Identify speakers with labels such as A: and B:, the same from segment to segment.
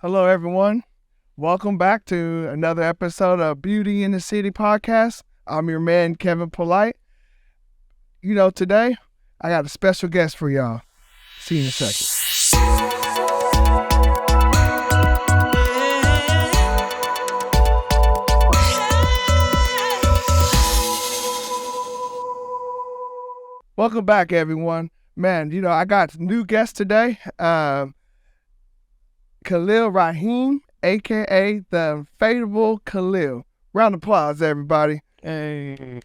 A: Hello, everyone. Welcome back to another episode of Beauty in the City podcast. I'm your man, Kevin Polite. Today I got a special guest for y'all. See you in a second. Welcome back, everyone. Man, I got new guests today. Khalil Raheem, a.k.a. the Unfadable Khalil. Round of applause, everybody.
B: Hey.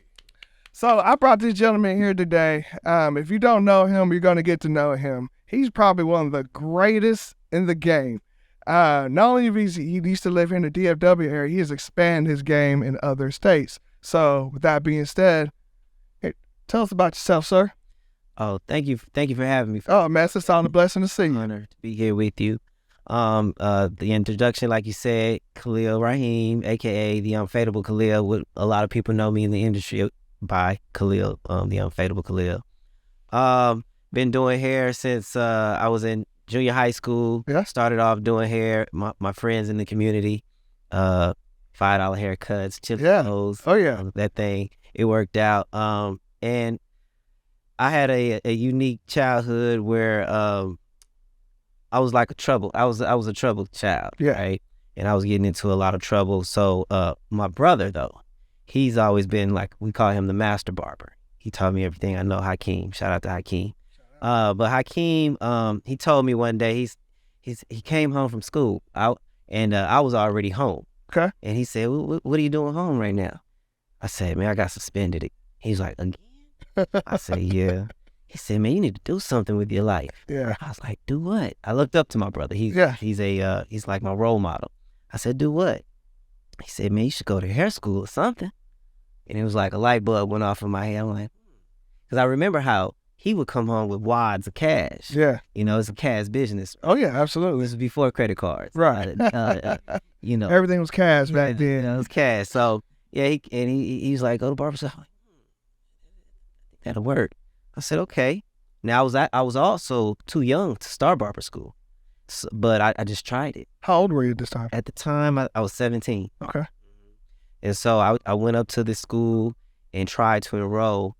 A: So I brought this gentleman here today. If you don't know him, you're going to get to know him. He's probably one of the greatest in the game. Not only he used to live here in the DFW area, he has expanded his game in other states. So with that being said, hey, tell us about yourself, sir.
B: Oh, thank you for having me.
A: Oh, man, it's a sound blessing to see you.
B: Honor to be here with you. The introduction, like you said, Khalil Raheem, aka the Unfadable Khalil. What a lot of people know me in the industry by Khalil, the Unfadable Khalil. Been doing hair since I was in junior high school.
A: Yeah.
B: Started off doing hair. My friends in the community, $5 haircuts, chili clothes.
A: Oh yeah.
B: That thing. It worked out. And I had a unique childhood where I was like I was a troubled child,
A: Yeah.
B: right? And I was getting into a lot of trouble. So my brother, though, he's always been like, we call him the master barber. He taught me everything I know. Hakeem, shout out to Hakeem. But Hakeem, he told me one day he came home from school out, and I was already home.
A: Okay.
B: And he said, "What are you doing home right now?" I said, "Man, I got suspended." He's like, "Again?" I said, "Yeah." He said, "Man, you need to do something with your life."
A: Yeah.
B: I was like, "Do what?" I looked up to my brother. He's like my role model. I said, "Do what?" He said, "Man, you should go to hair school or something." And it was like a light bulb went off in my head. I'm like, because I remember how he would come home with wads of cash.
A: Yeah.
B: It's a cash business.
A: Oh yeah, absolutely.
B: This was before credit cards.
A: Right. Everything was cash back then.
B: It was cash. So yeah, he's like, "Go to barber shop." That'll work. I said, okay. Now I was also too young to start barber school, but I just tried it.
A: How old were you at this time?
B: At the time, I was 17.
A: Okay.
B: And so I went up to this school and tried to enroll.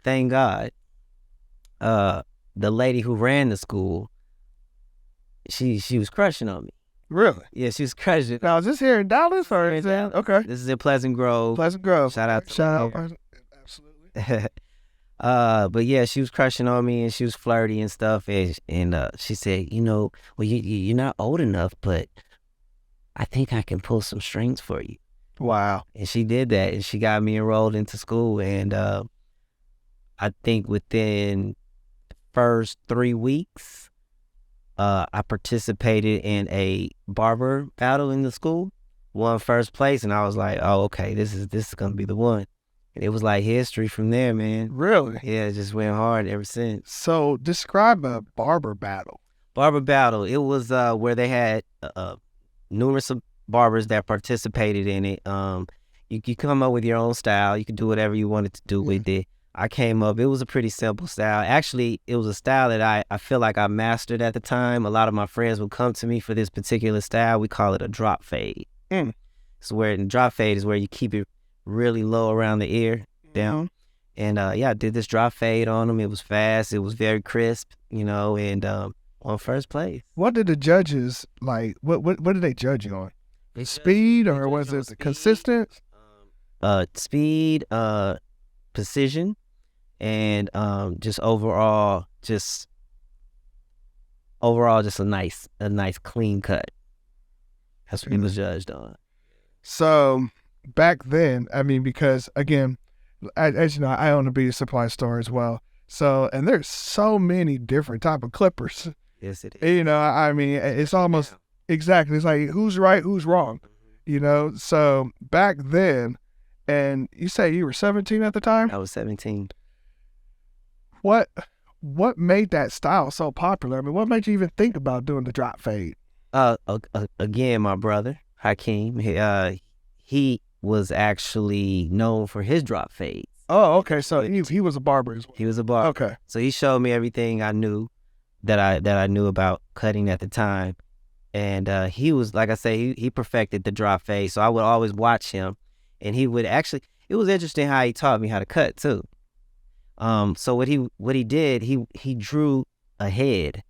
B: Thank God, the lady who ran the school, she was crushing on me.
A: Really?
B: Yeah, she was crushing.
A: Now, is this here in Dallas or is that? Okay.
B: This is in Pleasant Grove.
A: Pleasant Grove.
B: Shout out.
A: Absolutely.
B: But yeah, she was crushing on me and she was flirty and stuff. And she said, well, you're not old enough, but I think I can pull some strings for you.
A: Wow.
B: And she did that, and she got me enrolled into school. And I think within the first 3 weeks, I participated in a barber battle in the school, won first place, and I was like, oh, okay, this is gonna be the one. And it was like history from there, man.
A: Really?
B: Yeah, it just went hard ever since.
A: So describe a barber battle.
B: Barber battle. It was where they had numerous barbers that participated in it. You come up with your own style. You could do whatever you wanted to do with it. I came up. It was a pretty simple style. Actually, it was a style that I feel like I mastered at the time. A lot of my friends would come to me for this particular style. We call it a drop fade. So drop fade is where you keep it really low around the ear down. And I did this drop fade on them. It was fast. It was very crisp, and on first place.
A: What did the judges like? What did they judge you on? Speed, or was it consistent?
B: Speed, precision, and just overall a nice clean cut. That's what he was judged on.
A: So back then, I mean, because again, as you know, I own a beauty supply store as well. So, and there's so many different type of clippers.
B: Yes, it is.
A: I mean, it's almost exactly. It's like who's right, who's wrong. So back then, and you say you were 17 at the time?
B: I was 17.
A: What made that style so popular? I mean, what made you even think about doing the drop fade?
B: Again, my brother Hakeem, he was actually known for his drop fades.
A: Oh, okay. So he was a barber as well.
B: He was a barber.
A: Okay.
B: So he showed me everything I knew that I knew about cutting at the time, And he was, like I say, he perfected the drop fade. So I would always watch him, and he would actually. It was interesting how he taught me how to cut too. So what he did, he drew a head,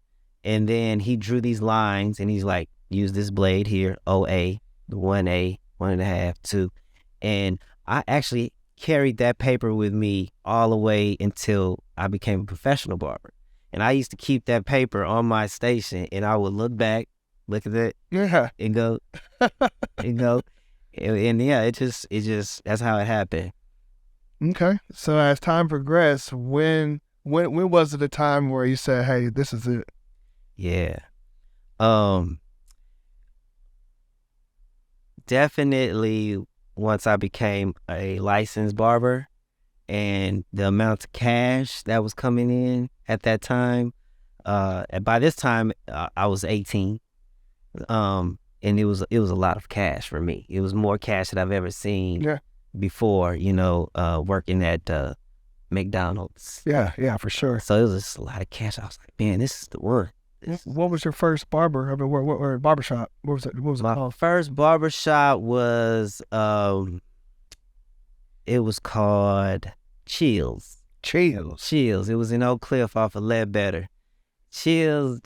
B: and then he drew these lines, and he's like, use this blade here, OA, the 1A, 1.5, 2, and I actually carried that paper with me all the way until I became a professional barber. And I used to keep that paper on my station, and I would look back, look at it,
A: Yeah.
B: and go, and go, and yeah, it just that's how it happened.
A: Okay. So as time progressed, when was it a time where you said, "Hey, this is it"?
B: Yeah. Definitely once I became a licensed barber, and the amount of cash that was coming in at that time, and by this time I was 18, and it was a lot of cash for me. It was more cash that I've ever seen
A: Yeah.
B: before, working at McDonald's.
A: Yeah, for sure.
B: So it was just a lot of cash. I was like, man, this is the one.
A: What was your first barber? I mean, what barbershop? What was it? What was it
B: My
A: called?
B: first barbershop was it was called Chills.
A: Chills.
B: It was in Oak Cliff off of Ledbetter. Chills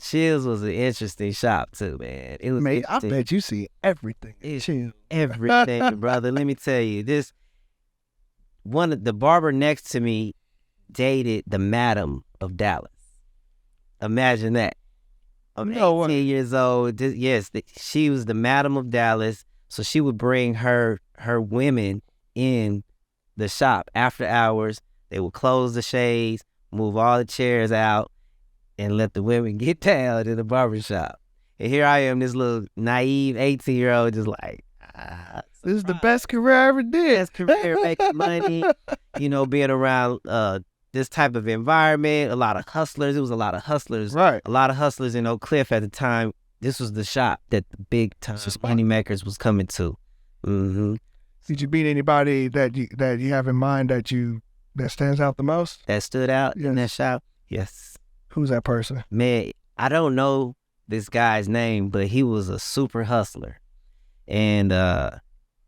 B: was an interesting shop too, man. It was
A: Mate, I
B: interesting.
A: bet you see everything.
B: It's
A: Chill.
B: everything, brother. Let me tell you, this one of the barber next to me dated the Madam of Dallas. Imagine that. I'm
A: No
B: 18
A: way.
B: years old. She was the Madam of Dallas, so she would bring her women in the shop after hours. They would close the shades, move all the chairs out, and let the women get down in the barbershop. And here I am, this little naive 18-year-old, just like,
A: This is the best career I ever did.
B: best career, making money, being around this type of environment, a lot of hustlers. It was a lot of hustlers.
A: Right.
B: A lot of hustlers in Oak Cliff at the time. This was the shop that the big time money makers was coming to. Mm-hmm.
A: Did you meet anybody that you have in mind that stands out the most?
B: That stood out in that
A: Yes.
B: shop? Yes.
A: Who's that person?
B: Man, I don't know this guy's name, but he was a super hustler. And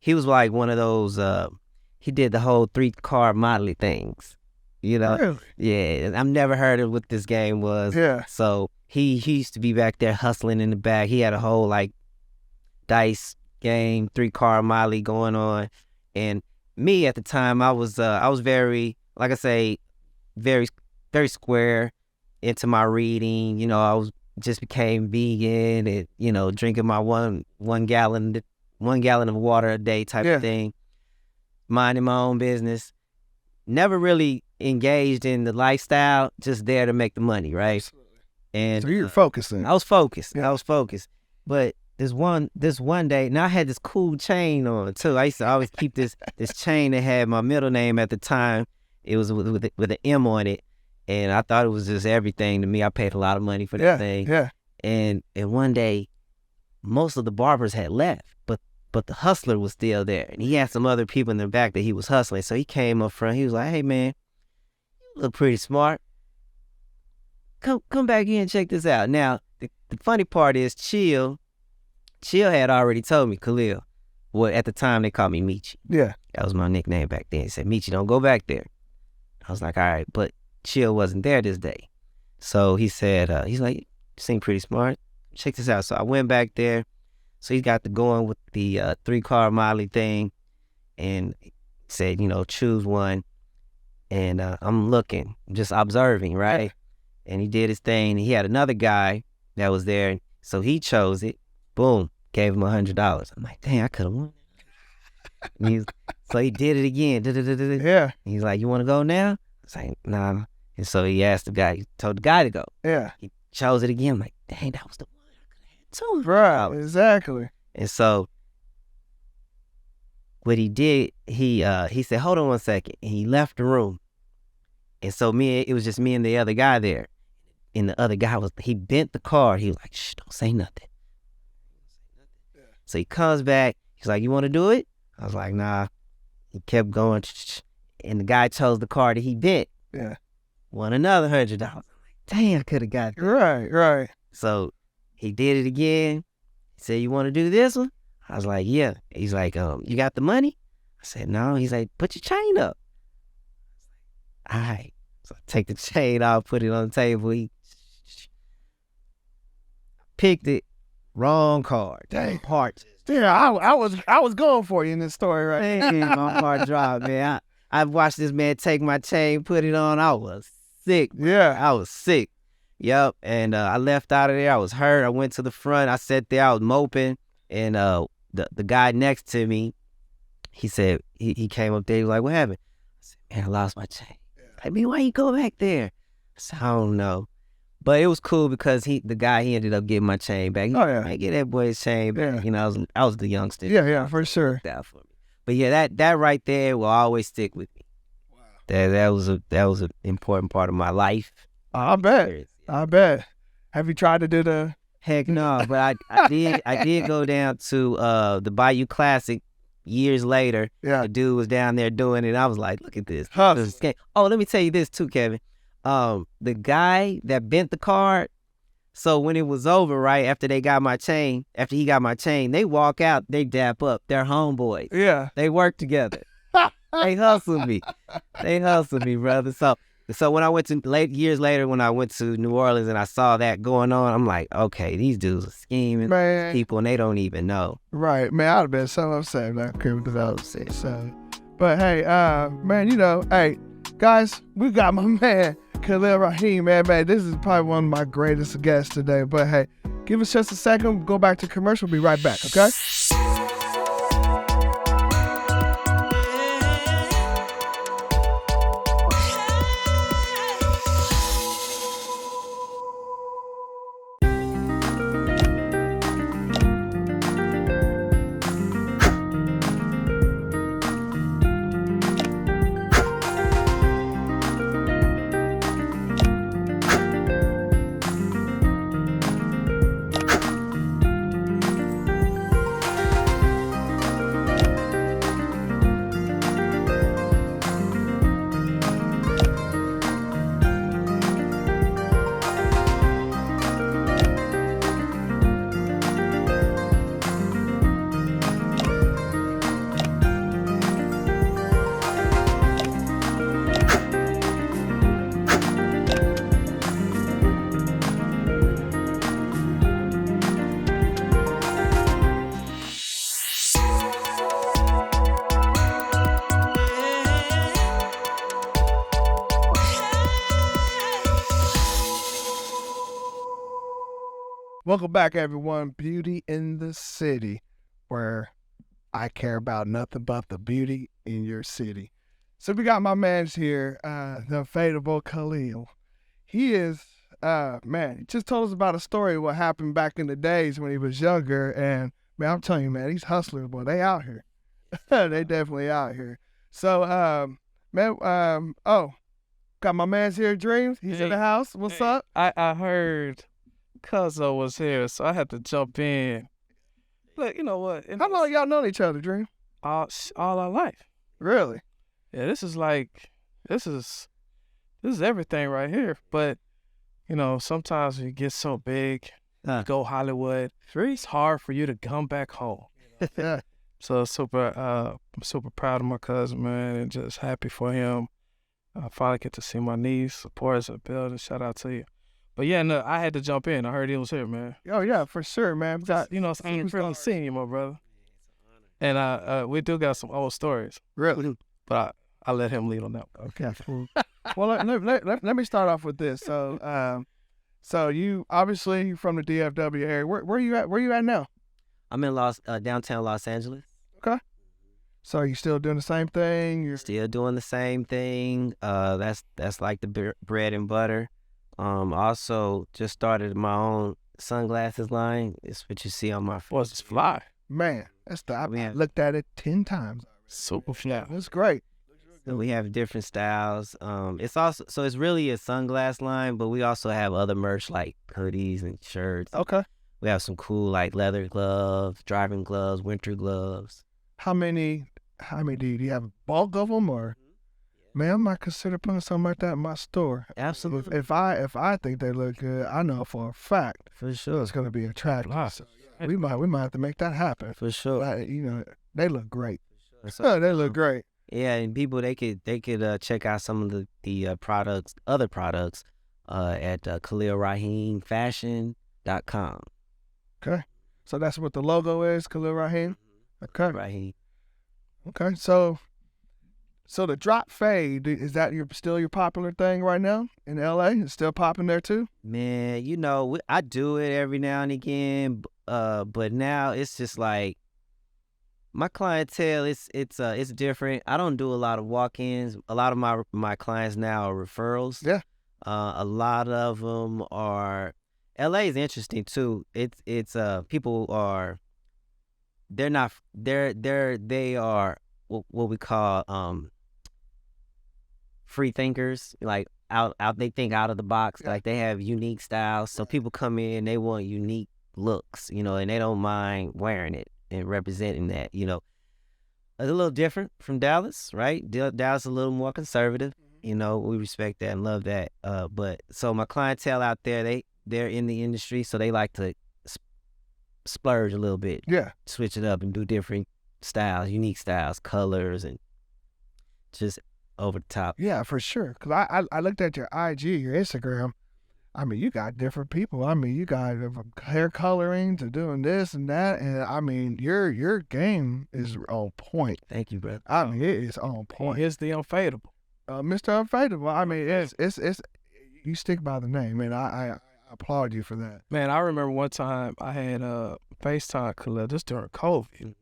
B: he was like one of those, he did the whole 3-car modeling things.
A: Really?
B: Yeah, I've never heard of what this game was.
A: Yeah.
B: So he used to be back there hustling in the back. He had a whole like dice game, 3-car molly going on. And me at the time, I was very, like I say, very, very square into my reading. I was just became vegan and, drinking my one gallon of water a day type of thing, minding my own business. Never really engaged in the lifestyle, just there to make the money, right?
A: Absolutely.
B: And
A: So you're focusing.
B: I was focused.
A: Yeah.
B: I was focused. But this one day, now I had this cool chain on too. I used to always keep this chain that had my middle name at the time. It was with an M on it, and I thought it was just everything to me. I paid a lot of money for that thing.
A: Yeah.
B: And one day, most of the barbers had left, but the hustler was still there, and he had some other people in the back that he was hustling. So he came up front. He was like, "Hey man, you look pretty smart. Come back here and check this out." Now the funny part is Chill had already told me, Khalil. Well, at the time they called me Michi.
A: Yeah.
B: That was my nickname back then. He said, "Michi, don't go back there." I was like, "All right," but Chill wasn't there this day. So he said, he's like, "You seem pretty smart. Check this out." So I went back there. So he got to going with the 3-car Molly thing, and said, choose one. And I'm looking, just observing, right? And he did his thing. And he had another guy that was there, so he chose it. Boom, gave him $100. I'm like, dang, I could have won. So he did it again.
A: Yeah.
B: And he's like, "You want to go now?" I was like, "Nah." And so he asked the guy, he told the guy to go.
A: Yeah.
B: He chose it again. I'm like, dang, that was the one.
A: Right. Exactly.
B: And so what he did, he said, "Hold on one second," and he left the room. And so it was just me and the other guy there. And the other guy he bent the card. He was like, "Shh, don't say nothing."
A: Yeah.
B: So he comes back. He's like, "You want to do it?" I was like, "Nah." He kept going, and the guy chose the card that he bent.
A: Yeah.
B: Won another $100. I'm like, dang, I could have got that.
A: Right.
B: So he did it again. He said, you want to do this one? I was like, yeah. He's like, you got the money? I said, no. He's like, put your chain up. All right. So I take the chain off, put it on the table. He picked it. Wrong card.
A: Dang.
B: Heart.
A: Yeah, I was going for you in this story, right?
B: Man, my heart dropped, man. I watched this man take my chain, put it on. I was sick.
A: Yeah.
B: I was sick. Yep. And I left out of there. I was hurt. I went to the front. I sat there. I was moping. And the guy next to me, he said, he came up there. He was like, what happened? I said, man, I lost my chain. Like, man, why you go back there? I said, I don't know. But it was cool because the guy ended up getting my chain back.
A: Oh, yeah.
B: I get that boy's chain back.
A: Yeah.
B: You know, I was the youngster.
A: Yeah, for sure.
B: That for me. But yeah, that right there will always stick with me. Wow. That was an important part of my life.
A: I bet. I bet. Have you tried to do the?
B: Heck no, but I did go down to the Bayou Classic years later.
A: Yeah.
B: The dude was down there doing it. I was like, look at this.
A: Hustle.
B: Oh, let me tell you this too, Kevin. The guy that bent the card, so when it was over, right, after he got my chain, they walk out, they dap up. They're homeboys.
A: Yeah.
B: They work together. They hustle me. They hustle me, brother. So when I went to years later, when I went to New Orleans and I saw that going on, I'm like, okay, these dudes are scheming people and they don't even know.
A: Right, man. I'd have been so upset that couldn't develop. So, but hey, man, you know, hey, guys, we got my man Khalil Raheem, man. This is probably one of my greatest guests today. But hey, give us just a second. Go back to commercial. We'll be right back. Okay. Welcome back, everyone. Beauty in the City, where I care about nothing but the beauty in your city. So we got my man's here, the Unfadable Khalil. He is, man, he just told us about a story of what happened back in the days when he was younger. And, man, I'm telling you, man, these hustlers, boy, they out here. They definitely out here. So, man, got my man's here, Dreams. He's in the house. What's up?
C: I heard Cuzzo was here, so I had to jump in. Look, you know what?
A: How long y'all known each other, Dream?
C: All our life.
A: Really?
C: Yeah, this is everything right here. But, you know, sometimes you get so big, go Hollywood, it's hard for you to come back home.
A: Yeah.
C: So I'm super proud of my cousin, man, and just happy for him. I finally get to see my niece, supporters in the building. Shout out to you. But yeah, no, I had to jump in. I heard he was here, man.
A: Oh yeah, for sure, man.
C: Got, you know, I'm really seeing you, my brother. And we do got some old stories.
A: Really?
C: But I let him lead on that.
A: Okay. Cool. Well, let me start off with this. So you obviously from the DFW area. Where you at? Where you at now?
B: I'm in downtown Los Angeles.
A: Okay. So are you still doing the same thing? You're
B: still doing the same thing. That's like the bread and butter. Also just started my own sunglasses line. It's what you see on my face.
C: Boys, it's fly.
A: Man, that's I looked at it 10 times.
C: Super fly.
A: That's great.
B: So we have different styles. It's really a sunglass line, but we also have other merch like hoodies and shirts.
A: Okay.
B: We have some cool like leather gloves, driving gloves, winter gloves.
A: How many do you have? A bulk of them, or? Man, I might consider putting something like that in my store.
B: Absolutely.
A: If I think they look good, I know for a fact
B: for sure
A: it's gonna be attractive.
C: Nice.
A: We might have to make that happen.
B: For sure.
A: But, you know, they look great.
B: So,
A: They look great.
B: yeah, and people they could check out some of the products, other products, at KhalilRaheemFashion.com.
A: Okay. So that's what the logo is, Khalil Raheem. Okay.
B: Raheem.
A: Okay. So the drop fade, is that still your popular thing right now in LA? It's still popping there too?
B: Man, you know, I do it every now and again, but now it's just like my clientele. It's different. I don't do a lot of walk-ins. A lot of my clients now are referrals.
A: Yeah.
B: A lot of them are. LA is interesting too. It's people are. They are what we call free thinkers, like out they think out of the box.
A: Yeah.
B: Like they have unique styles, so people come in, they want unique looks, you know, and they don't mind wearing it and representing that, you know. It's a little different from Dallas, right? Dallas is a little more conservative, you know. We respect that and love that, but so my clientele out there, they're in the industry, so they like to splurge a little bit,
A: Yeah.
B: switch it up and do different styles, unique styles, colors, and just over the top.
A: Yeah, for sure. Cause I looked at your IG, your Instagram. I mean, you got different people. I mean, you got hair coloring to doing this and that, and I mean, your game is on point.
B: Thank you, brother.
A: I mean, it is on point.
C: Here's the Unfadable.
A: Mr. Unfadable. I mean, it's you stick by the name, and I applaud you for that.
C: Man, I remember one time I had FaceTime Khalil just during COVID.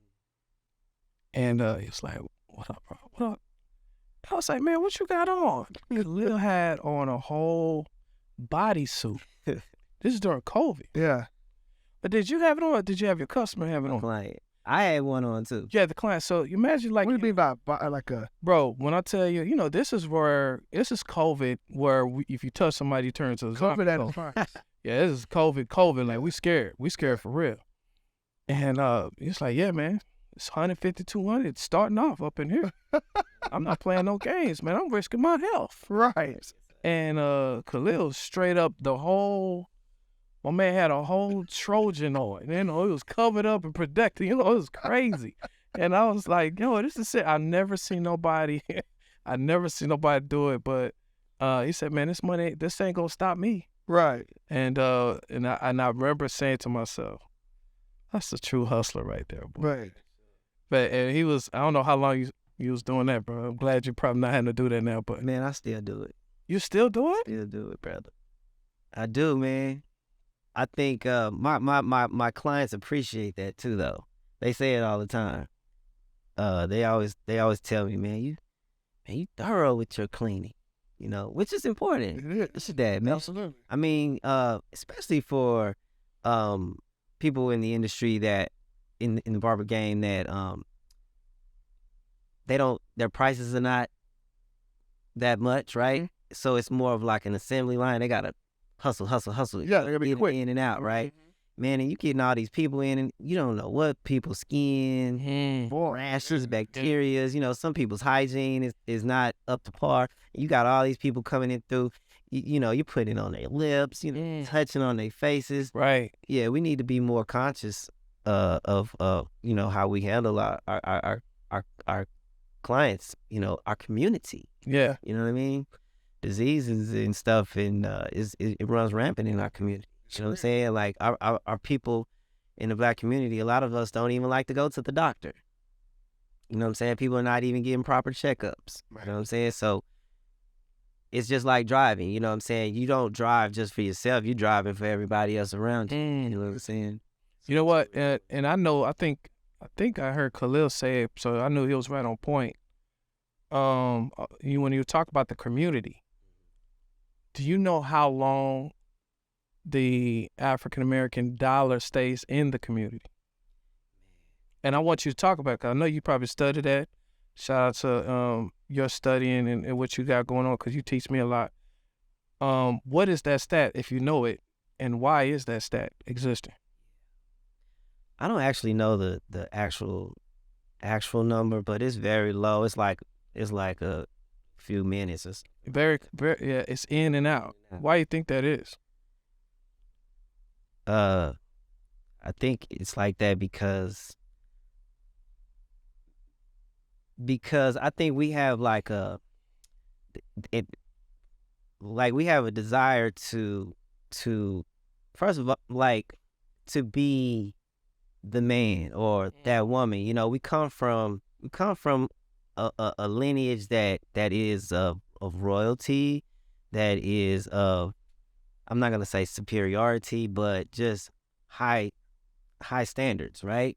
C: And he was like, "What up, bro? What up?" I was like, "Man, what you got on?" Khalil had on a whole bodysuit. This is during COVID.
A: Yeah.
C: But did you have it on, or did you have your customer have it on?
B: Client. I had one on too.
C: Yeah, the client. So you imagine like,
A: What do you mean by like a?
C: bro, when I tell you, you know, this is COVID, where if you touch somebody, you turn into a zombie.
A: COVID at its finest.
C: Yeah, this is COVID. Like we scared for real. And it's like, yeah, man, it's 150, 200 starting off up in here. I'm not playing no games, man. I'm risking my health.
A: Right.
C: And Khalil straight up my man had a whole Trojan on. You know, it was covered up and protected. You know, it was crazy. And I was like, yo, this is it. I never seen nobody do it. But he said, man, this ain't gonna stop me.
A: Right.
C: And I remember saying to myself, that's a true hustler right there, boy.
A: Right.
C: But I don't know how long you was doing that, bro. I'm glad you probably not having to do that now, but
B: Man, I still do it.
C: you still do it?
B: Still do it, brother. I do, man. I think my clients appreciate that too, though. They say it all the time. They always tell me, man, you thorough with your cleaning, you know, which is important.
A: It is.
B: It's that, man.
A: Absolutely.
B: I mean, especially for people in the industry that in the barber game that their prices are not that much, right?
A: Mm-hmm.
B: So it's more of like an assembly line. They gotta hustle.
A: Yeah, they gotta be
B: get
A: quick.
B: in and out, right? Man, and you getting all these people in, and you don't know what people's skin, rashes, bacterias. You know, some people's hygiene is not up to par. You got all these people coming in through. You know, you putting it on their lips, you know, touching on their faces.
C: Right.
B: Yeah, we need to be more conscious of you know, how we handle our clients. You know, our community.
C: Yeah.
B: You know what I mean? Diseases and stuff, and it runs rampant in our community. You know what I'm saying? Like our people in the Black community, a lot of us don't even like to go to the doctor. You know what I'm saying? People are not even getting proper checkups.
A: Right.
B: You know what I'm saying? So it's just like driving. You know what I'm saying? You don't drive just for yourself. You're driving for everybody else around you. You know what I'm saying?
C: You know what? And I think I heard Khalil say it, so I knew he was right on point. When you talk about the community, do you know how long the African American dollar stays in the community? And I want you to talk about it, 'cause I know you probably studied that. Shout out to your studying and what you got going on, because you teach me a lot. What is that stat, if you know it, and why is that stat existing?
B: I don't actually know the actual number, but it's very low. It's like a few minutes. It's
C: Very, yeah, it's in and out. Why you think that is?
B: I I think it's like that because I think we have like it like we have a desire to first of all, like, to be the man or that woman. You know, we come from a lineage that is of royalty, that is of, I'm not gonna say superiority, but just high high standards, right?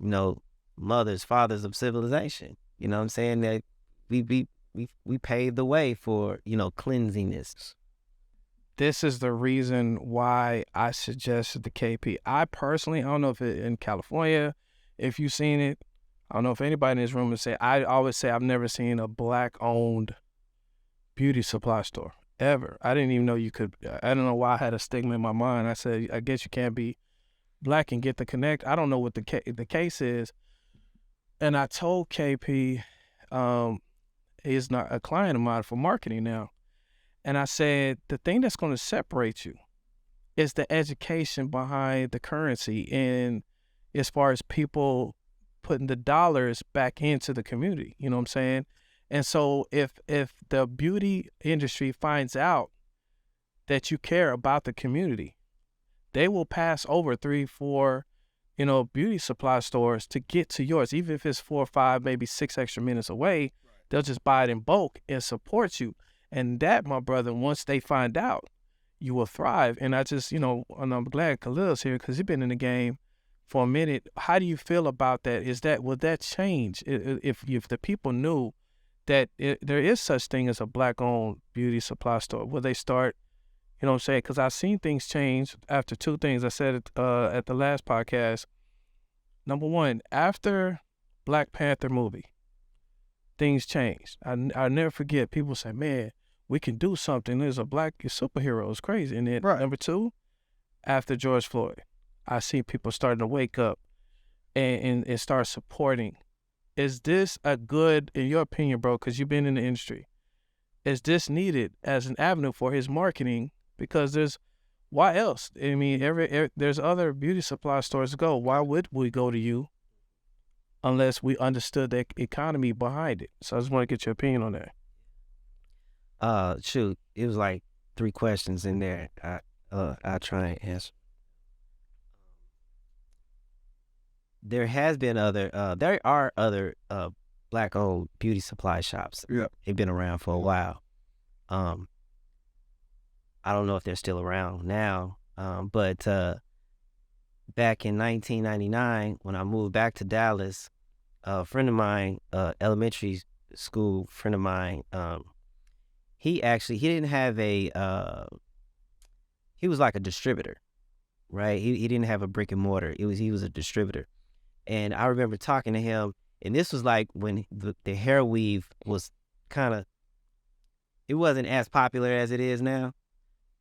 B: You know, mothers, fathers of civilization. You know what I'm saying? That we paved the way for, cleansiness.
C: This is the reason why I suggested the KP. I personally, I don't know if in California, if you've seen it, I don't know if anybody in this room has said, I always say I've never seen a black-owned beauty supply store, ever. I didn't even know you could, I don't know why I had a stigma in my mind. I said, I guess you can't be black and get the connect. I don't know what the case is. And I told KP, he's not a client of mine for marketing now. And I said, the thing that's going to separate you is the education behind the currency, and as far as people putting the dollars back into the community, you know what I'm saying? And so if the beauty industry finds out that you care about the community, they will pass over 3, 4, beauty supply stores to get to yours. Even if it's 4 or 5, maybe 6 extra minutes away, they'll just buy it in bulk and support you. And that, my brother, once they find out, you will thrive. And I just, and I'm glad Khalil's here because he's been in the game for a minute. How do you feel about that? Will that change if the people knew that there is such thing as a black-owned beauty supply store? Will they start, you know what I'm saying? Because I've seen things change after 2 things. I said it at the last podcast. Number one, after Black Panther movie, things changed. I'll never forget. People say, man, we can do something. There's a black superhero. It's crazy. And then Number 2, after George Floyd, I see people starting to wake up and start supporting. Is this a good, in your opinion, bro, because you've been in the industry, is this needed as an avenue for his marketing? Because why else? I mean, there's other beauty supply stores to go. Why would we go to you unless we understood the economy behind it? So I just want to get your opinion on that.
B: Shoot, it was like 3 questions in there. I'll try and answer. There are other black-owned beauty supply shops.
A: Yeah.
B: They've been around for a while. I don't know if they're still around now, but back in 1999, when I moved back to Dallas, a friend of mine, elementary school friend of mine, he didn't have he was like a distributor, right? He didn't have a brick and mortar. He was a distributor. And I remember talking to him, and this was like when the hair weave was it wasn't as popular as it is now.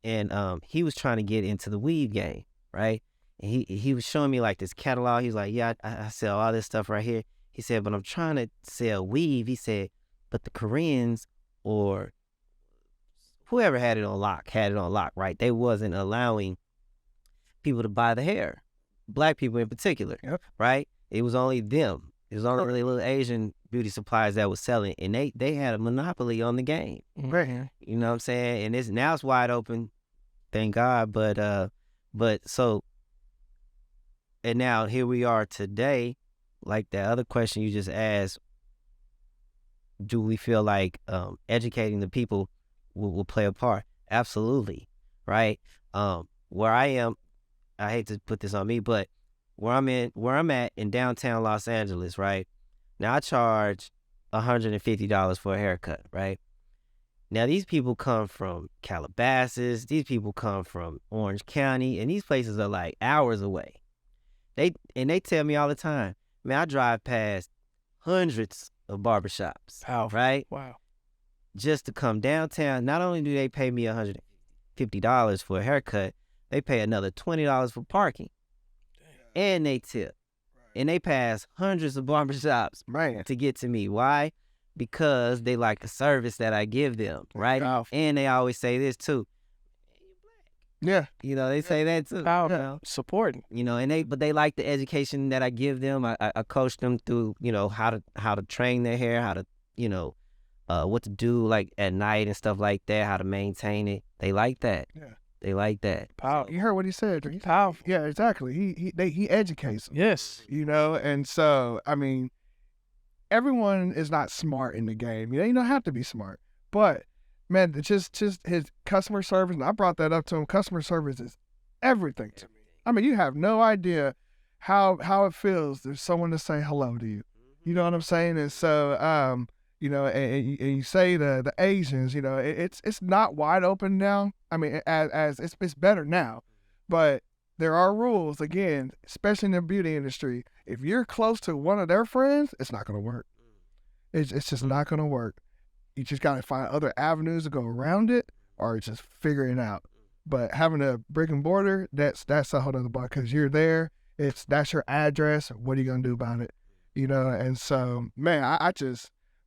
B: And he was trying to get into the weave game, right? And he was showing me like this catalog. He was like, yeah, I sell all this stuff right here. He said, but I'm trying to sell weave. He said, but the Koreans or whoever had it on lock, right? They wasn't allowing people to buy the hair, black people in particular, right? It was only them. It was only really little Asian beauty suppliers that was selling, and they had a monopoly on the game.
C: Right.
B: You know what I'm saying? And now it's wide open, thank God. But so, and now here we are today. Like the other question you just asked, do we feel like educating the people will play a part? Absolutely, right? Where I am, I hate to put this on me, but where I'm at in downtown Los Angeles, right? Now I charge $150 for a haircut, right? Now these people come from Calabasas, these people come from Orange County, and these places are like hours away. They tell me all the time, man, I drive past hundreds of barbershops, right?
C: Wow.
B: Just to come downtown. Not only do they pay me $150 for a haircut, they pay another $20 for parking. And they tip. And they pass hundreds of barbershops to get to me. Why? Because they like the service that I give them, right? And they always say this too.
A: Yeah.
B: You know, they say that too.
C: Power, supporting.
B: You know, but they like the education that I give them. I coach them through, you know, how to train their hair, how to, you know, what to do like at night and stuff like that, how to maintain it. They like that.
A: Yeah.
B: They like that.
C: Powerful.
A: You heard what he said. He's
C: Powerful.
A: Yeah, exactly. He educates them.
C: Yes.
A: You know, and so I mean, everyone is not smart in the game. You know, you don't have to be smart, but man, just his customer service. And I brought that up to him. Customer service is everything to me. I mean, you have no idea how it feels. There's someone to say hello to you. You know what I'm saying? And so, you know, and you say the Asians, you know, it's not wide open now. I mean, as it's better now, but there are rules again, especially in the beauty industry. If you're close to one of their friends, it's not gonna work. It's just not gonna work. You just gotta find other avenues to go around it, or just figure it out. But having a brick and mortar, that's a whole other ball, because you're there. That's your address. What are you gonna do about it? You know, and so man,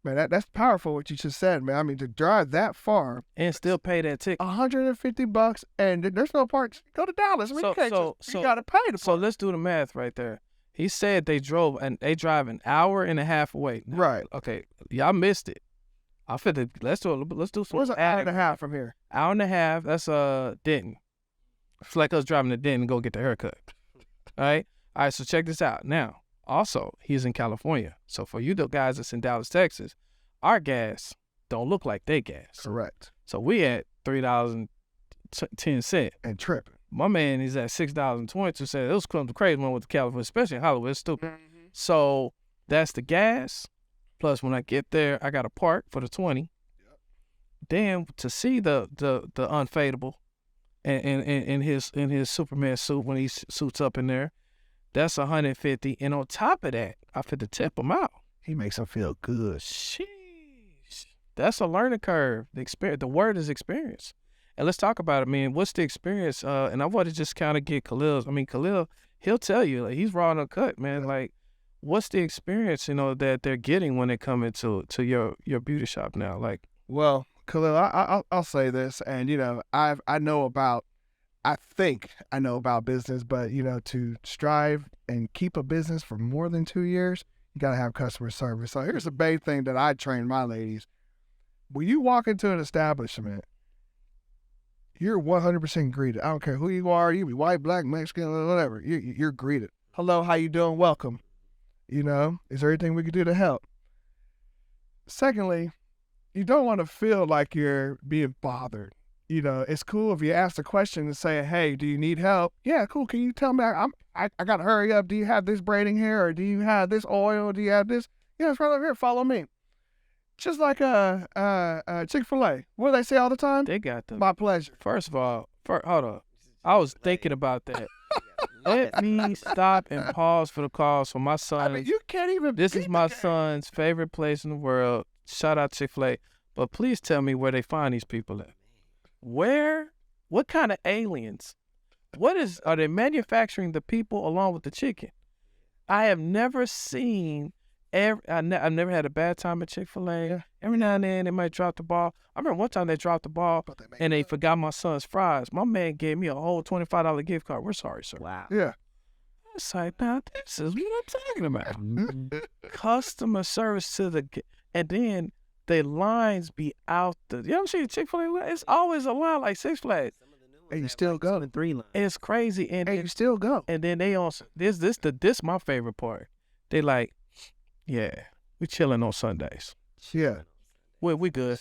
A: man, that's powerful what you just said, man. I mean, to drive that far
C: And still pay that ticket.
A: $150, and there's no parks. Go to Dallas. I mean, you gotta pay the park.
C: So let's do the math right there. He said they drive an hour and a half away. Now,
A: Right.
C: Okay, y'all missed it. Let's do some.
A: Where's an hour and a half from here?
C: Hour and a half. That's Denton. It's like us driving to Denton and go get the haircut. All right. So check this out. Now, also, he's in California. So for you the guys that's in Dallas, Texas, our gas don't look like they gas.
A: Correct.
C: So we at $3.10.
A: And tripping.
C: My man is at $6.22. It was crazy one with the California, especially in Hollywood. It's stupid.
A: Mm-hmm.
C: So that's the gas. Plus, when I get there, I got to park for the 20. Yep. Then to see the Unfadable, and in his Superman suit when he suits up in there, that's $150. And on top of that, I fit to tip him out.
A: He makes him feel good.
C: Sheesh, that's a learning curve. The word is experience. And let's talk about it, man. What's the experience? And I want to just kind of get Khalil, he'll tell you, like, he's raw and uncut, man. Like, what's the experience, you know, that they're getting when they come into your beauty shop now? Like,
A: well, Khalil, I'll say this, and you know, I think I know about business, but you know, to strive and keep a business for more than 2 years, you gotta have customer service. So here's the big thing that I train my ladies: when you walk into an establishment, you're 100% greeted. I don't care who you are. You be white, black, Mexican, whatever. You're greeted. Hello, how you doing? Welcome. You know, is there anything we can do to help? Secondly, you don't want to feel like you're being bothered. You know, it's cool if you ask the question and say, hey, do you need help? Yeah, cool. Can you tell me? I got to hurry up. Do you have this braiding hair, or do you have this oil? Do you have this? Yeah, it's right over here. Follow me. Just like Chick-fil-A. What do they say all the time?
C: they got the.
A: My pleasure.
C: First of all, hold up. I was thinking about that. Let me stop and pause for the calls for my son.
A: I mean, you can't even.
C: This is my son's favorite place in the world. Shout out Chick-fil-A. But please tell me where they find these people at. Where? What kind of aliens? Are they manufacturing the people along with the chicken? I have never seen. I've never had a bad time at Chick-fil-A.
A: Yeah.
C: Every now and then they might drop the ball. I remember one time they dropped the ball and they forgot my son's fries. My man gave me a whole $25 gift card. We're sorry, sir.
B: Wow.
A: Yeah.
C: It's like, now this is what I'm talking about. Customer service and then the lines be out you ever see the Chick-fil-A line? It's always a line like Six Flags.
A: And you still go.
B: 3 lines.
C: It's crazy. And
A: you still go.
C: And then they on this my favorite part. They like, yeah, we chilling on Sundays.
A: Yeah.
C: We good.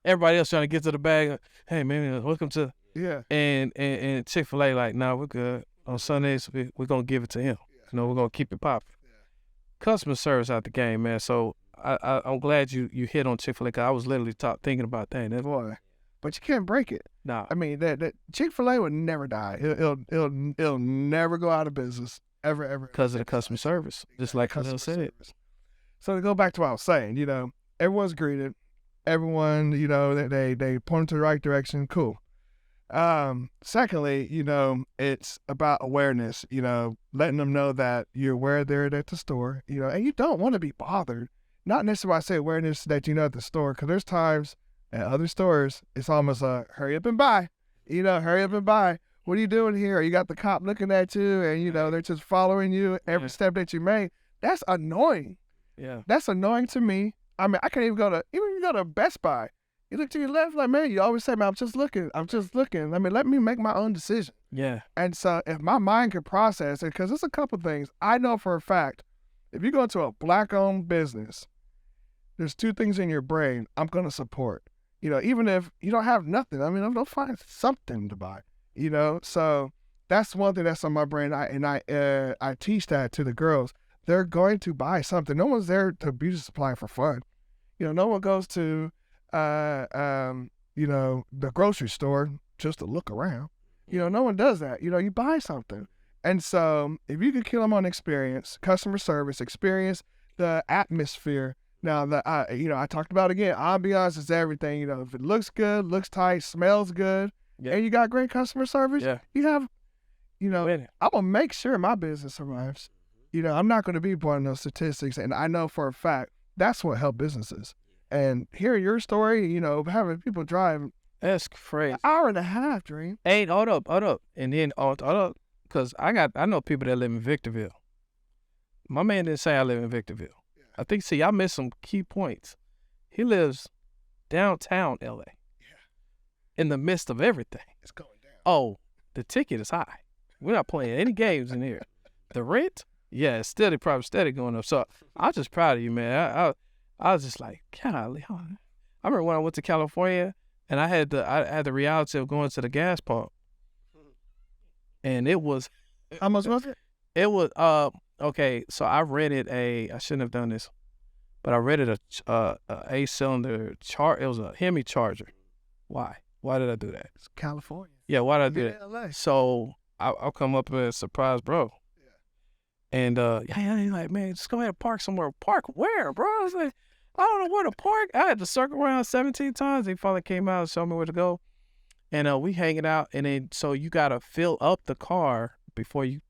C: Everybody else trying to get to the bag. Hey man, welcome to.
A: Yeah.
C: And Chick-fil-A like, nah, we're good. On Sundays we're gonna give it to him. You know, we're gonna keep it popping. Customer service out the game, man. So I'm glad you hit on Chick-fil-A, because I was literally thinking about that.
A: Boy, but you can't break it.
C: Nah.
A: I mean, that Chick-fil-A would never die. It'll never go out of business ever.
C: Because of the customer service, just like Khalil said.
A: So to go back to what I was saying, you know, everyone's greeted. Everyone, you know, they point to the right direction. Cool. Secondly, you know, it's about awareness, you know, letting them know that you're aware they're at the store, you know, and you don't want to be bothered. Not necessarily I say awareness that you know at the store, because there's times at other stores, it's almost a hurry up and buy, you know, hurry up and buy. what are you doing here? You got the cop looking at you, and you know they're just following you every step that you make. That's annoying.
C: Yeah.
A: That's annoying to me. I mean, I can't even go to Best Buy. You look to your left, like, man, you always say, man, I'm just looking. I mean, let me make my own decision.
C: Yeah.
A: And so if my mind can process it, because there's a couple things I know for a fact, if you go into a black-owned business, there's two things in your brain I'm going to support. You know, even if you don't have nothing, I mean, I'm going to find something to buy, you know? So that's one thing that's on my brain. I teach that to the girls. They're going to buy something. No one's there to beauty supply for fun. You know, no one goes to, you know, the grocery store just to look around. You know, no one does that. You know, you buy something. And so if you could kill them on experience, customer service, experience, the atmosphere. Now, you know, I talked about again, ambiance is everything. You know, if it looks good, looks tight, smells good, and you got great customer service, you have, you know, I'm going to make sure my business survives. You know, I'm not going to be one of those statistics. And I know for a fact that's what helped businesses. And hearing your story, you know, having people drive.
C: That's crazy.
A: An hour and a half, Dream.
C: Hey, hold up. And then, hold up. Because I know people that live in Victorville. My man didn't say I live in Victorville. Yeah. I think, see, I missed some key points. He lives downtown L.A. Yeah. In the midst of everything.
A: It's going down.
C: Oh, the ticket is high. We're not playing any games in here. The rent, yeah, it's probably steady going up. So I'm just proud of you, man. I was just like, golly. I remember when I went to California and I had the reality of going to the gas pump. And it was.
A: How much was it?
C: It was, okay, so I rented I shouldn't have done this, but I rented a 8-cylinder it was a Hemi Charger. Why? Why did I do that?
A: It's California.
C: Yeah, why did I do that?
A: LA.
C: So I'll come up and surprise bro. Yeah. And he's like, man, just go ahead and park somewhere. Park where, bro? I was like, I don't know where to park. I had to circle around 17 times. He finally came out and showed me where to go. And we hanging out, and then so you gotta fill up the car before you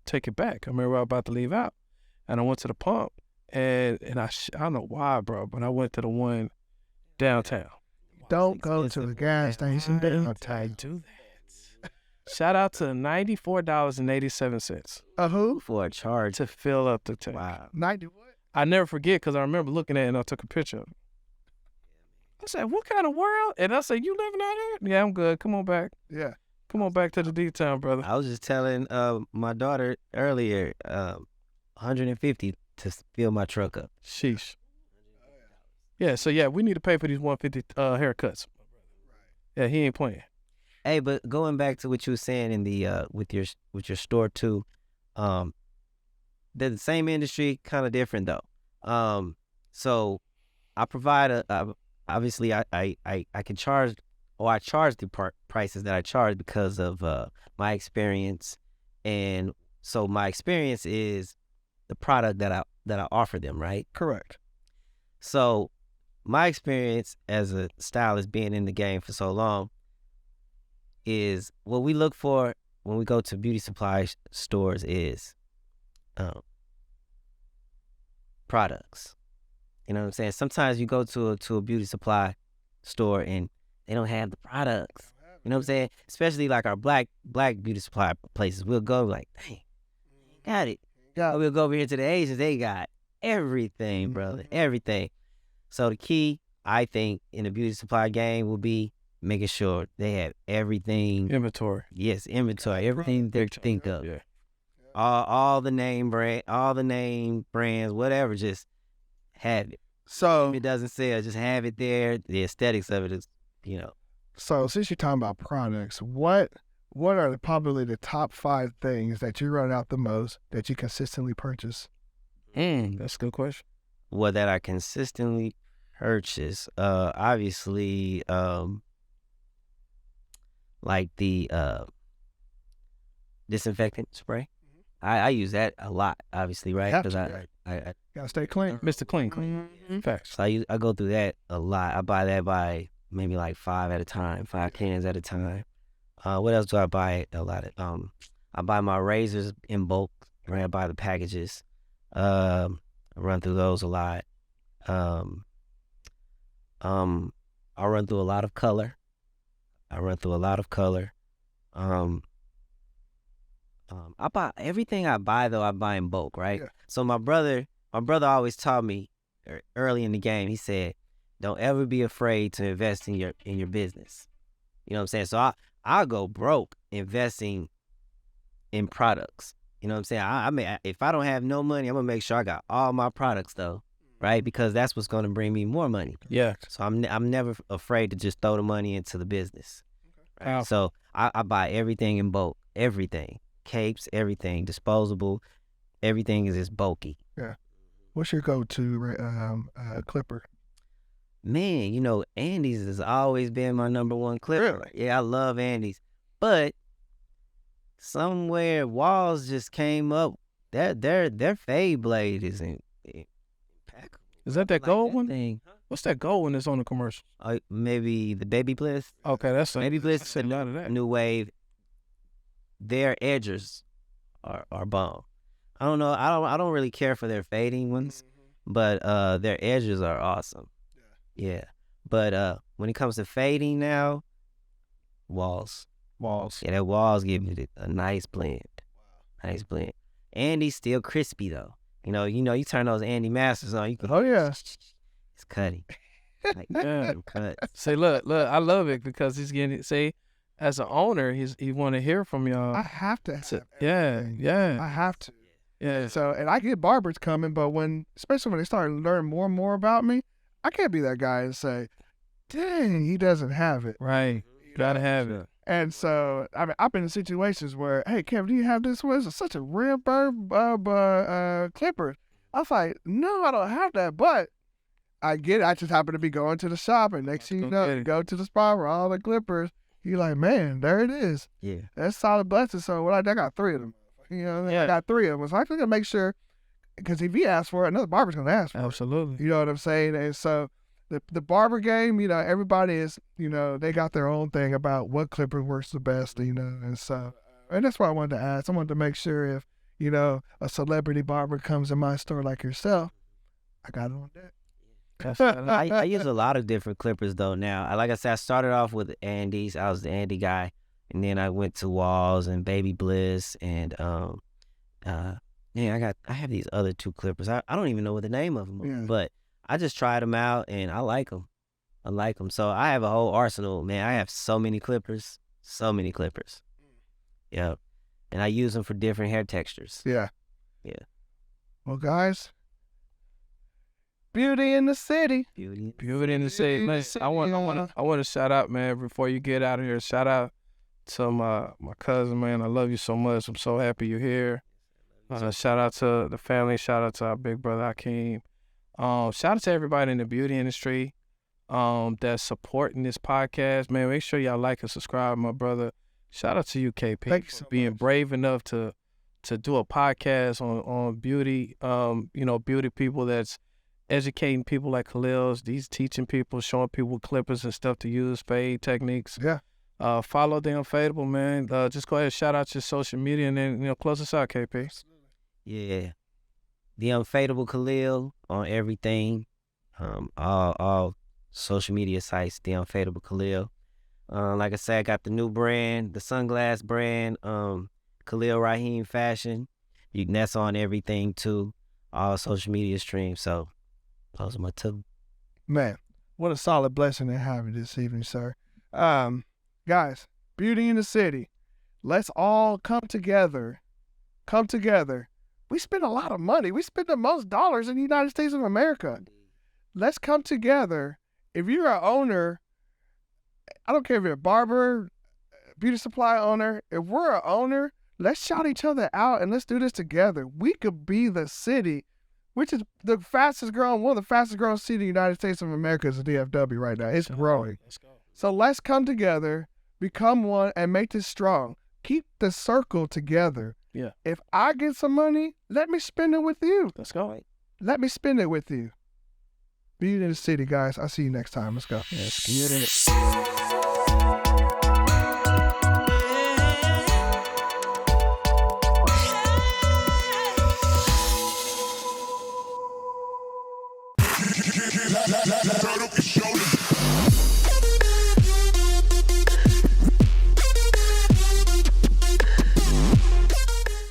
C: take it back. I remember I was about to leave out, and I went to the pump, and I don't know why, bro, but I went to the one downtown.
A: Don't go to the gas station
C: downtown. Do that. Shout out to $94.87.
A: Who?
B: For a charge
C: to fill up the tank.
B: Wow.
A: 90 what?
C: I never forget because I remember looking at it and I took a picture of it. I said, what kind of world? And I said, you living out here? Yeah, I'm good. Come on back.
A: Yeah.
C: Come on back to the D-Town, brother.
B: I was just telling my daughter earlier, 150 to fill my truck up.
C: Sheesh. Yeah, so yeah, we need to pay for these 150 haircuts. Yeah, he ain't playing.
B: Hey, but going back to what you were saying in the with your store too, they're the same industry, kind of different though. So I provide obviously I can charge, or I charge the prices that I charge because of my experience, and so my experience is the product that I offer them, right?
A: Correct.
B: So my experience as a stylist, being in the game for so long, is what we look for when we go to beauty supply stores is products. You know what I'm saying? Sometimes you go to a beauty supply store and they don't have the products. You know what I'm saying? Especially like our black beauty supply places. We'll go like, dang, got it.
A: Yeah.
B: We'll go over here to the Asians. They got everything, brother, everything. So the key, I think, in the beauty supply game will be making sure they have everything.
C: Inventory.
B: Yes, inventory. Everything they think of.
C: Yeah.
B: All the name brands, whatever, just have it.
A: So
B: if it doesn't sell, just have it there. The aesthetics of it is, you know.
A: So since you're talking about products, what are probably the top 5 things that you run out the most that you consistently purchase?
C: That's a good question.
B: What that I consistently purchase, obviously, like the disinfectant spray. I use that a lot, obviously, right? Because I
A: gotta stay clean.
C: Mr. Clean. Facts.
B: So I go through that a lot. I buy that by maybe like 5 at a time, 5 cans at a time. What else do I buy a lot of? I buy my razors in bulk. Right, I buy the packages. I run through those a lot. I run through a lot of color. Um, I run through a lot of color. Um, I run through a lot of color. Um, I run through a lot of color. Um, I run through a lot of color. Um, I run through a lot of color. Um, I run through a lot of color. Um, I run through a lot of color. Um, I run through a lot of color. I buy everything I buy though. I buy in bulk, right?
A: Yeah.
B: So my brother always taught me early in the game. He said, "Don't ever be afraid to invest in your business." You know what I'm saying? So I'll go broke investing in products. You know what I'm saying? I mean, if I don't have no money, I'm gonna make sure I got all my products though, right? Because that's what's gonna bring me more money.
C: Yeah.
B: So I'm never afraid to just throw the money into the business. Right?
C: Wow.
B: So I buy everything in bulk, everything, capes, everything, disposable, everything is just bulky.
A: Yeah. What's your go-to clipper?
B: Man, you know, Andy's has always been my number one clipper.
A: Really?
B: Yeah, I love Andy's, but somewhere Walls just came up. Their fade blade is impeccable.
C: Is that
B: Like
C: gold one?
B: thing.
C: What's that gold one that's on the commercial?
B: Maybe the Baby Bliss.
C: Okay, that's
B: Baby Bliss
C: I said a lot of that.
B: New Wave. Their edgers are bomb. I don't know. I don't really care for their fading ones, but their edges are awesome. Yeah. But when it comes to fading now, Walls. Yeah, that Walls give me a nice blend. Nice blend. Andy's still crispy though. You know, you turn those Andy Masters on, you can
A: Oh yeah.
B: it's cutting. Like
C: Yeah.
B: cuts.
C: Say, look, I love it because he's getting. Say, as an owner, he want to hear from y'all.
A: I have to have
C: Yeah,
A: everything.
C: yeah,
A: I have to.
C: yeah.
A: So, and I get barbers coming, but especially when they start learning more and more about me, I can't be that guy and say, dang, he doesn't have it.
C: Right. Gotta have it.
A: And so, I mean, I've been in situations where, hey, Kevin, do you have this one? It's such a rare clipper. I was like, no, I don't have that, but I get it. I just happen to be going to the shop, and next thing you know, you go to the spot where all the clippers, you're like, man, there it is.
B: Yeah.
A: That's solid blessing. So, I got 3 of them. You know, I
C: Yeah.
A: got 3 of them. So, I got to make sure, because if he asks for it, another barber's going to ask for it.
C: Absolutely.
A: You know what I'm saying? And so, the barber game, you know, everybody is, you know, they got their own thing about what clipper works the best, you know, and so, and that's why I wanted to ask. I wanted to make sure if, you know, a celebrity barber comes in my store like yourself, I got it on deck.
B: I use a lot of different clippers though now. Like I said, I started off with Andy's. I was the Andy guy, and then I went to Walls and Baby Bliss, and I have these other 2 clippers. I don't even know what the name of them are, but I just tried them out and I like them. So I have a whole arsenal, man. I have so many clippers. Yeah, and I use them for different hair textures.
A: Yeah.
B: Yeah.
A: Well, guys, beauty in the city.
B: Beauty.
C: Beauty in the city. Listen, I want to shout out, man. Before you get out of here, shout out to my cousin, man. I love you so much. I'm so happy you're here. Shout out to the family. Shout out to our big brother Hakeem. Shout out to everybody in the beauty industry that's supporting this podcast. Man, make sure y'all like and subscribe, my brother. Shout out to you, KP,
A: Thanks
C: for being brave enough to do a podcast on beauty. You know, beauty people that's educating people like Khalil's. These teaching people, showing people clippers and stuff to use, fade techniques.
A: Yeah.
C: Follow the Unfadable, man. Just go ahead and shout out your social media and then, you know, close us out, KP.
B: Yeah. The Unfadable Khalil on everything. All social media sites, The Unfadable Khalil. Like I said, I got the new brand, the sunglass brand, Khalil Raheem Fashion. That's on everything too. All social media streams. So those are my 2.
A: Man, what a solid blessing to have you this evening, sir. Guys, beauty in the city. Let's all come together. We spend a lot of money. We spend the most dollars in the United States of America. Let's come together. If you're an owner, I don't care if you're a barber, beauty supply owner, if we're an owner, let's shout each other out and let's do this together. We could be the city, which is one of the fastest growing cities in the United States of America is the DFW right now. It's growing.
C: Let's go.
A: So let's come together, become one, and make this strong. Keep the circle together.
C: Yeah.
A: If I get some money, let me spend it with you.
C: Let's go.
A: Let me spend it with you. Beauty in the city, guys. I'll see you next time. Let's go.
C: Yes, beauty.